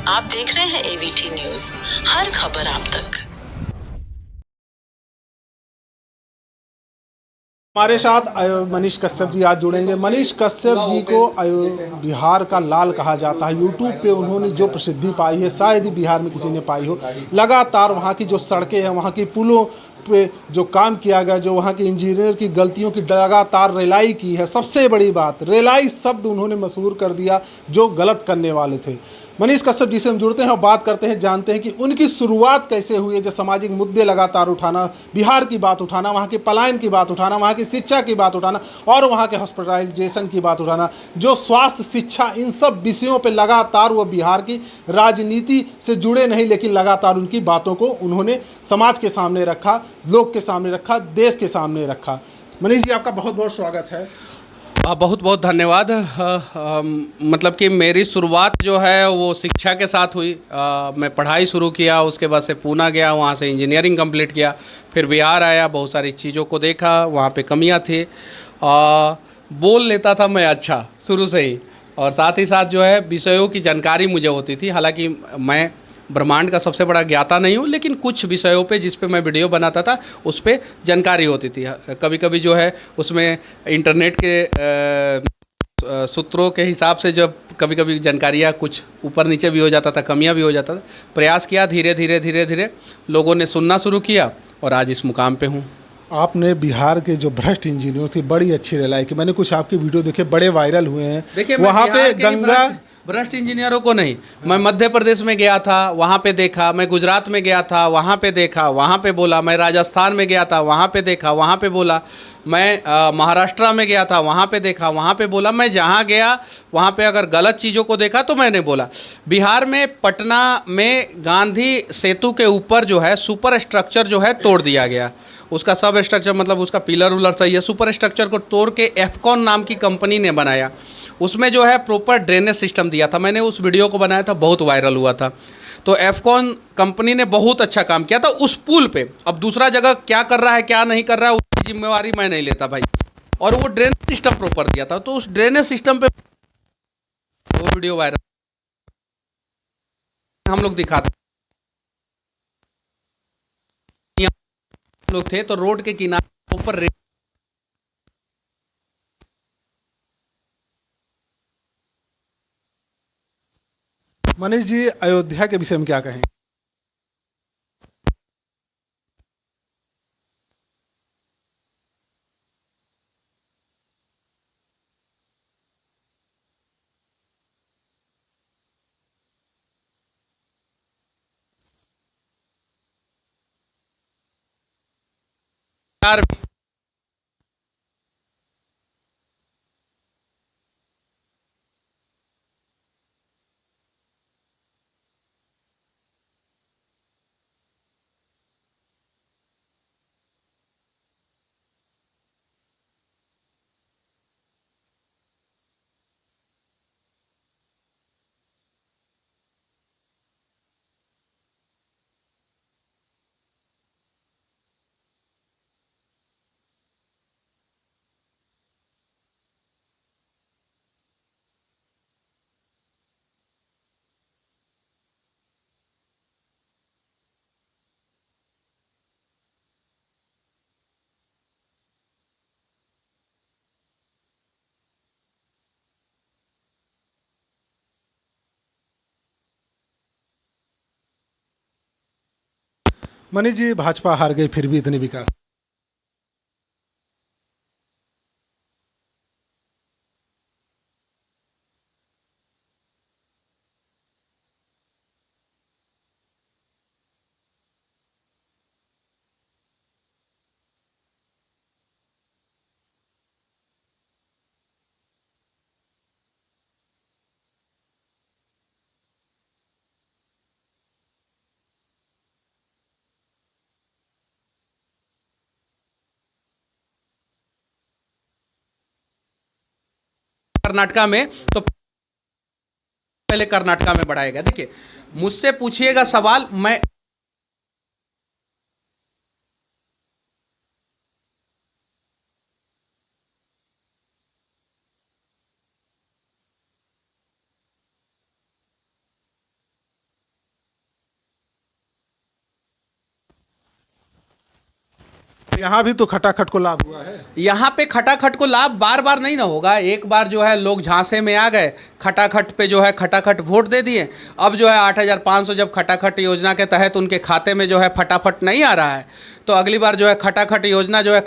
आप देख रहे हैं एवीटी न्यूज, हर खबर आप तक। हमारे साथ मनीष कश्यप जी आज जुड़ेंगे। मनीष कश्यप जी को बिहार का लाल कहा जाता है। यूट्यूब पे उन्होंने जो प्रसिद्धि पाई है शायद ही बिहार में किसी ने पाई हो। लगातार वहाँ की जो सड़कें हैं, वहाँ की पुलों पे जो काम किया गया, जो वहाँ के इंजीनियर की गलतियों की लगातार रेलाई की है। सबसे बड़ी बात, रेलाई शब्द उन्होंने मशहूर कर दिया जो गलत करने वाले थे। मनीष कश्यप जी से हम जुड़ते हैं और बात करते हैं, जानते हैं कि उनकी शुरुआत कैसे हुई है। जो सामाजिक मुद्दे लगातार उठाना, बिहार की बात उठाना, वहाँ के पलायन की बात उठाना, वहाँ की शिक्षा की बात उठाना और वहाँ के हॉस्पिटलाइजेशन की बात उठाना, जो स्वास्थ्य, शिक्षा, इन सब विषयों पर लगातार वो बिहार की राजनीति से जुड़े नहीं, लेकिन लगातार उनकी बातों को उन्होंने समाज के सामने रखा, लोग के सामने रखा, देश के सामने रखा। मनीष जी, आपका बहुत बहुत स्वागत है। बहुत बहुत धन्यवाद। मतलब कि मेरी शुरुआत जो है वो शिक्षा के साथ हुई। मैं पढ़ाई शुरू किया, उसके बाद से पूना गया, वहाँ से इंजीनियरिंग कंप्लीट किया, फिर बिहार आया, बहुत सारी चीज़ों को देखा, वहाँ पे कमियाँ थी। बोल लेता था मैं अच्छा शुरू से ही, और साथ ही साथ जो है विषयों की जानकारी मुझे होती थी। हालांकि मैं ब्रह्मांड का सबसे बड़ा ज्ञाता नहीं हूँ, लेकिन कुछ विषयों पे जिस पे मैं वीडियो बनाता था उस पे जानकारी होती थी। कभी कभी जो है उसमें इंटरनेट के सूत्रों के हिसाब से जब कभी कभी जानकारियाँ कुछ ऊपर नीचे भी हो जाता था, कमियाँ भी हो जाता था। प्रयास किया, धीरे धीरे धीरे धीरे लोगों ने सुनना शुरू किया और आज इस मुकाम पे हूँ। आपने बिहार के जो भ्रष्ट इंजीनियर थी बड़ी अच्छी रेलाई की। मैंने कुछ आपके वीडियो देखे, बड़े वायरल हुए हैं। देखिए, वहाँ पे गंगा भ्रष्ट इंजीनियरों को नहीं, मैं मध्य प्रदेश में गया था, वहाँ पे देखा। मैं गुजरात में गया था, वहाँ पे देखा, वहाँ पे बोला। मैं राजस्थान में गया था, वहाँ पे देखा, वहाँ पे बोला। मैं महाराष्ट्र में गया था, वहाँ पे देखा, वहाँ पे बोला। मैं जहाँ गया वहाँ पे अगर गलत चीज़ों को देखा तो मैंने बोला। बिहार में पटना में गांधी सेतु के ऊपर जो है सुपर स्ट्रक्चर जो है तोड़ दिया गया। उसका सब स्ट्रक्चर मतलब उसका पिलर उलर सही है, सुपर स्ट्रक्चर को तोड़ के एफकॉन नाम की कंपनी ने बनाया। उसमें जो है प्रॉपर ड्रेनेज सिस्टम दिया था। मैंने उस वीडियो को बनाया था, बहुत वायरल हुआ था। तो एफकॉन कंपनी ने बहुत अच्छा काम किया था उस पुल पे। अब दूसरा जगह क्या कर रहा है क्या नहीं कर रहा है उसकी जिम्मेवारी मैं नहीं लेता भाई। और वो ड्रेनेज सिस्टम प्रॉपर दिया था, तो उस ड्रेनेज सिस्टम पे वो वीडियो वायरल हम लोग दिखाते। हम लोग थे तो रोड के किनारे ऊपर मनीष जी, अयोध्या के विषय में क्या कहें? मनीष जी, भाजपा हार गई फिर भी इतनी विकास। कर्नाटका में, तो पहले कर्नाटका में बढ़ाया गया। देखिए, मुझसे पूछिएगा सवाल, मैं यहाँ भी तो खटाखट को लाभ हुआ है। यहाँ पे खटाखट को लाभ बार बार नहीं ना होगा। एक बार जो है लोग झांसे में आ गए, खटाखट पे जो है खटाखट वोट दे दिए। अब जो है 8,500 जब खटाखट योजना के तहत उनके खाते में जो है फटाफट नहीं आ रहा है, तो अगली बार जो है खटाखट योजना जो है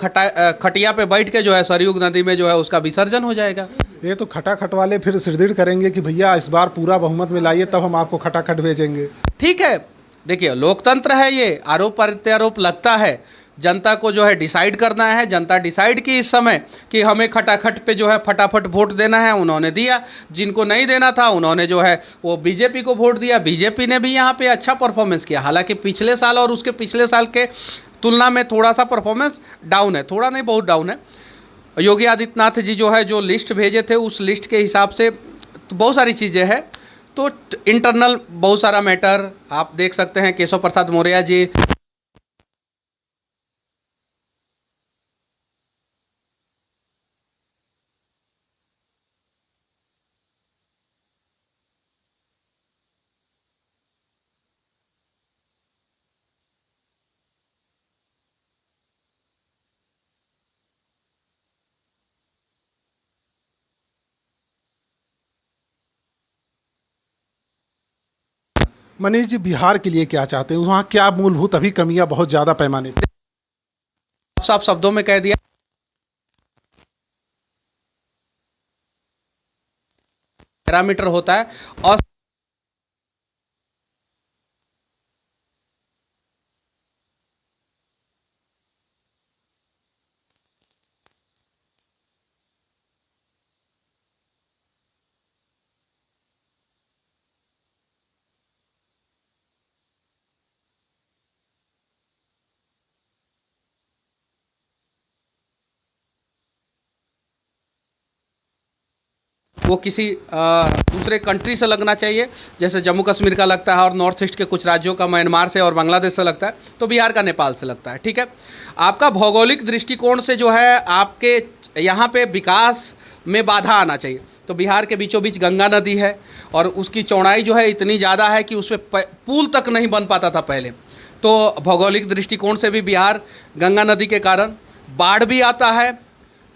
खटिया पे बैठ के जो है सरयू नदी में जो है उसका विसर्जन हो जाएगा। ये तो खटाखट वाले फिर सिरदर्द करेंगे कि भैया इस बार पूरा बहुमत में लाइए तब हम आपको खटाखट भेजेंगे। ठीक है, देखिए लोकतंत्र है, ये आरोप प्रत्यारोप लगता है, जनता को जो है डिसाइड करना है। जनता डिसाइड की इस समय कि हमें खटाखट पे जो है फटाफट वोट देना है, उन्होंने दिया। जिनको नहीं देना था उन्होंने जो है वो बीजेपी को वोट दिया। बीजेपी ने भी यहाँ पे अच्छा परफॉर्मेंस किया, हालांकि पिछले साल और उसके पिछले साल के तुलना में थोड़ा सा परफॉर्मेंस डाउन है, थोड़ा नहीं बहुत डाउन है। योगी आदित्यनाथ जी जो है जो लिस्ट भेजे थे उस लिस्ट के हिसाब से तो बहुत सारी चीज़ें हैं, तो इंटरनल बहुत सारा मैटर आप देख सकते हैं। केशव प्रसाद मौर्य जी मनीष जी, बिहार के लिए क्या चाहते हैं? वहाँ क्या मूलभूत अभी कमियां बहुत ज़्यादा पैमाने पर? साफ शब्दों में कह दिया, पैरामीटर होता है और वो किसी दूसरे कंट्री से लगना चाहिए, जैसे जम्मू कश्मीर का लगता है और नॉर्थ ईस्ट के कुछ राज्यों का म्यांमार से और बांग्लादेश से लगता है, तो बिहार का नेपाल से लगता है। ठीक है, आपका भौगोलिक दृष्टिकोण से जो है आपके यहाँ पे विकास में बाधा आना चाहिए। तो बिहार के बीचों बीच गंगा नदी है और उसकी चौड़ाई जो है इतनी ज़्यादा है कि उस पर पुल तक नहीं बन पाता था पहले। तो भौगोलिक दृष्टिकोण से भी बिहार गंगा नदी के कारण बाढ़ भी आता है,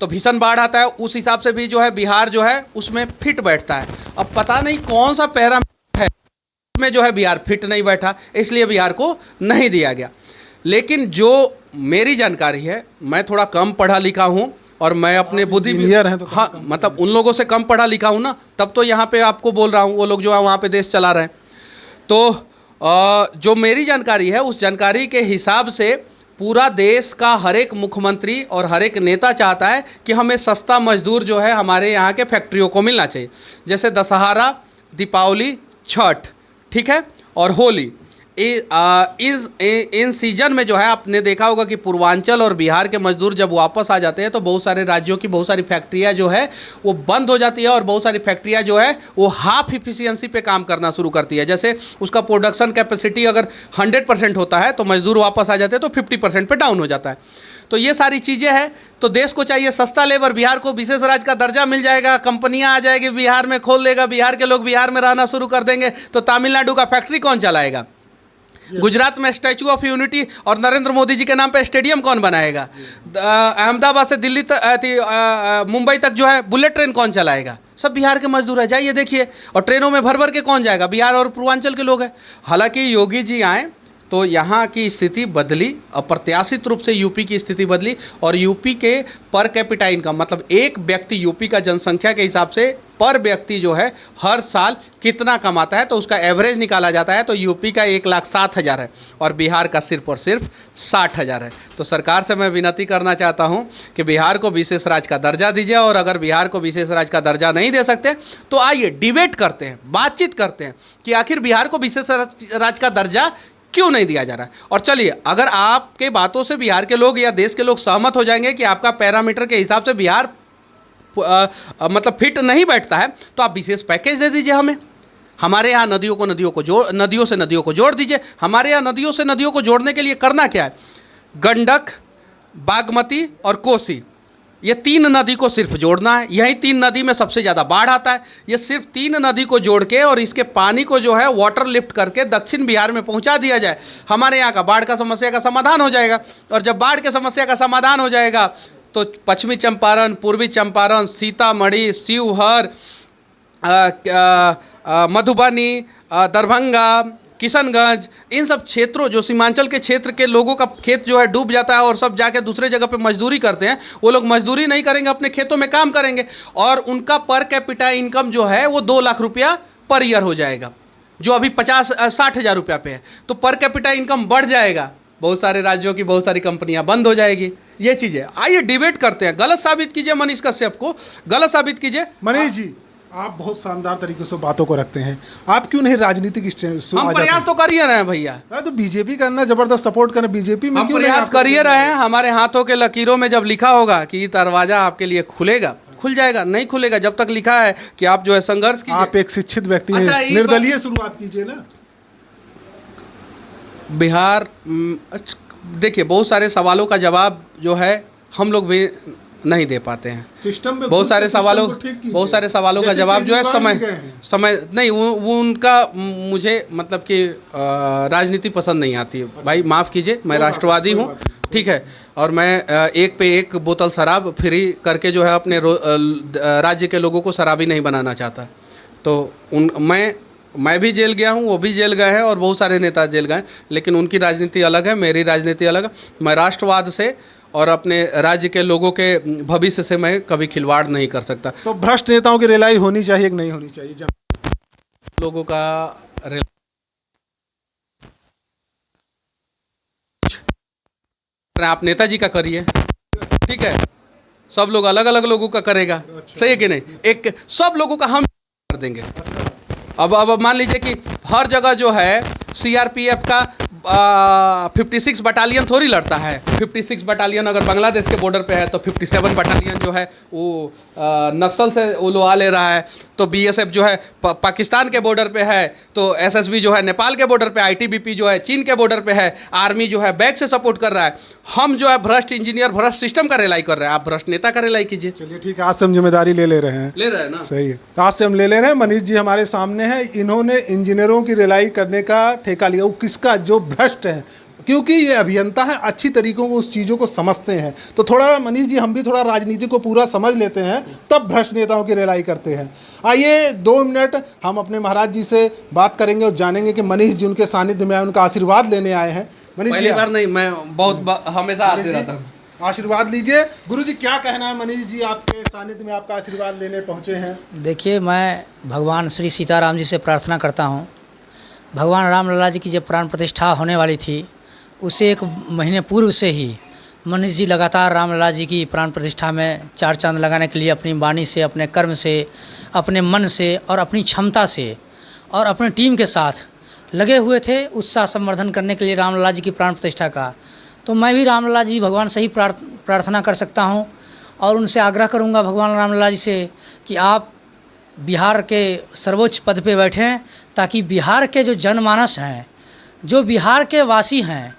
तो भीषण बाढ़ आता है, उस हिसाब से भी जो है बिहार जो है उसमें फिट बैठता है। अब पता नहीं कौन सा पैरामीटर है उसमें जो है बिहार फिट नहीं बैठा, इसलिए बिहार को नहीं दिया गया। लेकिन जो मेरी जानकारी है, मैं थोड़ा कम पढ़ा लिखा हूँ और मैं अपने बुद्धि इंजीनियर हैं तो हाँ मतलब उन लोगों से कम पढ़ा लिखा हूँ ना, तब तो यहाँ पे आपको बोल रहा हूँ, वो लोग जो है वहाँ पे देश चला रहे हैं। तो जो मेरी जानकारी है उस जानकारी के हिसाब से पूरा देश का हर एक मुख्यमंत्री और हर एक नेता चाहता है कि हमें सस्ता मजदूर जो है हमारे यहाँ के फैक्ट्रियों को मिलना चाहिए। जैसे दशहरा, दीपावली, छठ, ठीक है, और होली, इन सीजन में जो है आपने देखा होगा कि पूर्वांचल और बिहार के मजदूर जब वापस आ जाते हैं तो बहुत सारे राज्यों की बहुत सारी फैक्ट्रियाँ जो है वो बंद हो जाती है और बहुत सारी फैक्ट्रियाँ जो है वो हाफ इफिशियंसी पे काम करना शुरू करती है। जैसे उसका प्रोडक्शन कैपेसिटी अगर 100% होता है तो मजदूर वापस आ जाते हैं तो 50% पे डाउन हो जाता है। तो ये सारी चीज़ें हैं, तो देश को चाहिए सस्ता लेबर। बिहार को विशेष राज्य का दर्जा मिल जाएगा, कंपनियां आ जाएगी, बिहार में खोल देगा, बिहार के लोग बिहार में रहना शुरू कर देंगे, तो तमिलनाडु का फैक्ट्री कौन चलाएगा? गुजरात में स्टैचू ऑफ यूनिटी और नरेंद्र मोदी जी के नाम पे स्टेडियम कौन बनाएगा? अहमदाबाद से दिल्ली तक, मुंबई तक जो है बुलेट ट्रेन कौन चलाएगा? सब बिहार के मजदूर है, जाइए देखिए। और ट्रेनों में भर भर के कौन जाएगा? बिहार और पूर्वांचल के लोग हैं। हालांकि योगी जी आए तो यहाँ की स्थिति बदली, अप्रत्याशित रूप से यूपी की स्थिति बदली, और यूपी के पर कैपिटा इनकम मतलब एक व्यक्ति यूपी का जनसंख्या के हिसाब से पर व्यक्ति जो है हर साल कितना कमाता है तो उसका एवरेज निकाला जाता है, तो यूपी का 1,07,000 है और बिहार का सिर्फ और सिर्फ 60,000 है। तो सरकार से मैं विनती करना चाहता हूँ कि बिहार को विशेष राज्य का दर्जा दीजिए, और अगर बिहार को विशेष राज्य का दर्जा नहीं दे सकते तो आइए डिबेट करते हैं, बातचीत करते हैं कि आखिर बिहार को विशेष राज्य का दर्जा क्यों नहीं दिया जा रहा है। और चलिए, अगर आपके बातों से बिहार के लोग या देश के लोग सहमत हो जाएंगे कि आपका पैरामीटर के हिसाब से बिहार मतलब फिट नहीं बैठता है, तो आप विशेष पैकेज दे दीजिए हमें। हमारे यहाँ नदियों से नदियों को जोड़ दीजिए। हमारे यहाँ नदियों से नदियों को जोड़ने के लिए करना क्या है? गंडक, बागमती और कोसी, ये 3 नदी को सिर्फ जोड़ना है। यही 3 नदी में सबसे ज़्यादा बाढ़ आता है। ये सिर्फ 3 नदी को जोड़ के और इसके पानी को जो है वाटर लिफ्ट करके दक्षिण बिहार में पहुंचा दिया जाए, हमारे यहाँ का बाढ़ का समस्या का समाधान हो जाएगा। और जब बाढ़ के समस्या का समाधान हो जाएगा तो पश्चिमी चंपारण, पूर्वी चंपारण, सीतामढ़ी, शिवहर, मधुबनी, दरभंगा, किशनगंज, इन सब क्षेत्रों, जो सीमांचल के क्षेत्र के लोगों का खेत जो है डूब जाता है और सब जाके दूसरे जगह पे मजदूरी करते हैं, वो लोग मजदूरी नहीं करेंगे, अपने खेतों में काम करेंगे और उनका पर कैपिटा इनकम जो है वो 2 लाख रुपया पर ईयर हो जाएगा, जो अभी 50-60 हज़ार रुपया पे है। तो पर कैपिटा इनकम बढ़ जाएगा, बहुत सारे राज्यों की बहुत सारी कंपनियां बंद हो जाएगी। ये चीज़ें आइए डिबेट करते हैं, गलत साबित कीजिए मनीष कश्यप को, गलत साबित कीजिए। मनीष जी, आप बहुत शानदार तरीके से बातों को रखते हैं, आप क्यों नहीं राजनीतिक हम प्रयास तो कर ही रहे हैं भैया। तो बीजेपी का अंदर जबरदस्त सपोर्ट करें, बीजेपी में हम क्यों प्रयास कर ही रहे हैं। हमारे हाथों के लकीरों में जब लिखा होगा कि ये दरवाजा आपके लिए खुलेगा, खुल जाएगा। नहीं खुलेगा जब तक लिखा है कि आप जो है संघर्ष कीजिए। आप एक शिक्षित व्यक्ति अच्छा, हैं, निर्दलीय शुरुआत कीजिए ना। बिहार, देखिए बहुत सारे सवालों का जवाब जो है हम लोग भी नहीं दे पाते हैं। सिस्टम में बहुत सारे सवालों का जवाब जो है समय नहीं, वो उनका मुझे मतलब कि राजनीति पसंद नहीं आती है भाई, माफ़ कीजिए, मैं राष्ट्रवादी हूँ, ठीक है, और मैं एक पे एक बोतल शराब फ्री करके जो है अपने राज्य के लोगों को शराबी नहीं बनाना चाहता। तो मैं भी जेल गया हूँ, वो भी जेल गए हैं और बहुत सारे नेता जेल गए, लेकिन उनकी राजनीति अलग है, मेरी राजनीति अलग है। मैं राष्ट्रवाद से और अपने राज्य के लोगों के भविष्य से मैं कभी खिलवाड़ नहीं कर सकता। तो भ्रष्ट नेताओं की रिलाई होनी चाहिए कि नहीं होनी चाहिए? जब लोगों का आप नेताजी का करिए, ठीक है, सब लोग अलग अलग लोगों का करेगा, सही है कि नहीं? एक सब लोगों का हम कर देंगे। अब मान लीजिए कि हर जगह जो है सीआरपीएफ का 56 बटालियन थोड़ी लड़ता है। 56 बटालियन अगर बांग्लादेश के बॉर्डर पे है तो 57 बटालियन जो है वो नक्सल से उलवा ले रहा है। तो बीएसएफ जो है पाकिस्तान के बॉर्डर पे है, तो एसएसबी जो है नेपाल के बॉर्डर पे, आईटीबीपी जो है चीन के बॉर्डर पे है, आर्मी जो है बैक से सपोर्ट कर रहा है। हम जो है भ्रष्ट इंजीनियर, भ्रष्ट सिस्टम का रिलाई कर रहे हैं, आप भ्रष्ट नेता का रिलाई कीजिए। चलिए ठीक है, आज से हम जिम्मेदारी ले रहे हैं ना, सही है, आज से हम ले रहे हैं। मनीष जी हमारे सामने हैं, इन्होंने इंजीनियरों की रिलाई करने का ठेका लिया, वो किसका? जो भ्रष्ट है, क्योंकि ये अभियंता हैं, अच्छी तरीकों को उस चीज़ों को समझते हैं। तो थोड़ा मनीष जी हम भी थोड़ा राजनीति को पूरा समझ लेते हैं, तब भ्रष्ट नेताओं की रिलाई करते हैं। आइए 2 मिनट हम अपने महाराज जी से बात करेंगे और जानेंगे कि मनीष जी उनके सानिध्य में आए, उनका आशीर्वाद लेने आए हैं। मनीष जी, पहली बार नहीं, मैं बहुत हमेशा आते रहता हूँ। आशीर्वाद लीजिए। गुरु जी क्या कहना है? मनीष जी आपके सानिध्य में आपका आशीर्वाद लेने पहुँचे हैं। देखिए, मैं भगवान श्री सीताराम जी से प्रार्थना करता हूँ, भगवान रामलला जी की जब प्राण प्रतिष्ठा होने वाली थी उससे 1 महीने पूर्व से ही मनीष जी लगातार रामलला जी की प्राण प्रतिष्ठा में 4 चांद लगाने के लिए अपनी वाणी से, अपने कर्म से, अपने मन से और अपनी क्षमता से और अपने टीम के साथ लगे हुए थे उत्साह संवर्धन करने के लिए रामलला जी की प्राण प्रतिष्ठा का। तो मैं भी रामलला जी भगवान से ही प्रार्थना कर सकता हूँ और उनसे आग्रह करूँगा भगवान रामलला जी से कि आप बिहार के सर्वोच्च पद पे बैठें, ताकि बिहार के जो जनमानस हैं, जो बिहार के वासी हैं,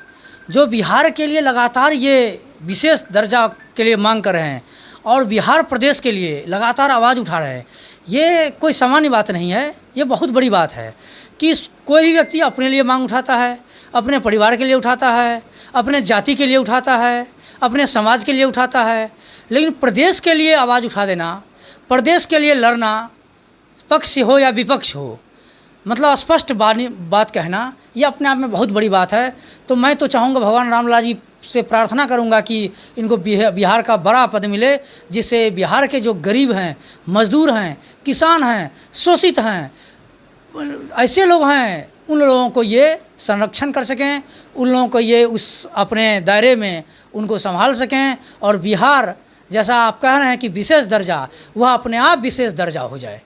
जो बिहार के लिए लगातार ये विशेष दर्जा के लिए मांग कर रहे हैं और बिहार प्रदेश के लिए लगातार आवाज़ उठा रहे हैं, ये कोई सामान्य बात नहीं है, ये बहुत बड़ी बात है कि कोई भी व्यक्ति अपने लिए मांग उठाता है, अपने परिवार के लिए उठाता है, अपने जाति के लिए उठाता है, अपने समाज के लिए उठाता है, लेकिन प्रदेश के लिए आवाज़ उठा देना, प्रदेश के लिए लड़ना, पक्ष हो या विपक्ष हो, मतलब स्पष्ट बात कहना, ये अपने आप में बहुत बड़ी बात है। तो मैं तो चाहूँगा, भगवान रामलला जी से प्रार्थना करूँगा कि इनको बिहार का बड़ा पद मिले, जिससे बिहार के जो गरीब हैं, मजदूर हैं, किसान हैं, शोषित हैं, ऐसे लोग हैं, उन लोगों को ये संरक्षण कर सकें, उन लोगों को ये उस अपने दायरे में उनको संभाल सकें और बिहार जैसा आप कह रहे हैं कि विशेष दर्जा, वह अपने आप विशेष दर्जा हो जाए।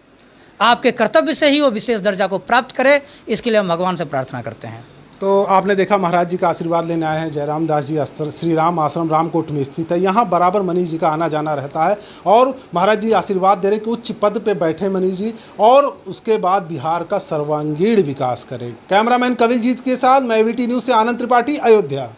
आपके कर्तव्य से ही वो विशेष दर्जा को प्राप्त करे, इसके लिए हम भगवान से प्रार्थना करते हैं। तो आपने देखा महाराज जी का आशीर्वाद लेने आए हैं। जयराम दास जी श्री राम आश्रम रामकोट में स्थित है, यहाँ बराबर मनीष जी का आना जाना रहता है और महाराज जी आशीर्वाद दे रहे कि उच्च पद पे बैठे मनीष जी और उसके बाद बिहार का सर्वांगीण विकास करें। कैमरामैन कविलजीत के साथ मैं AVT न्यूज़ से आनंद त्रिपाठी, अयोध्या।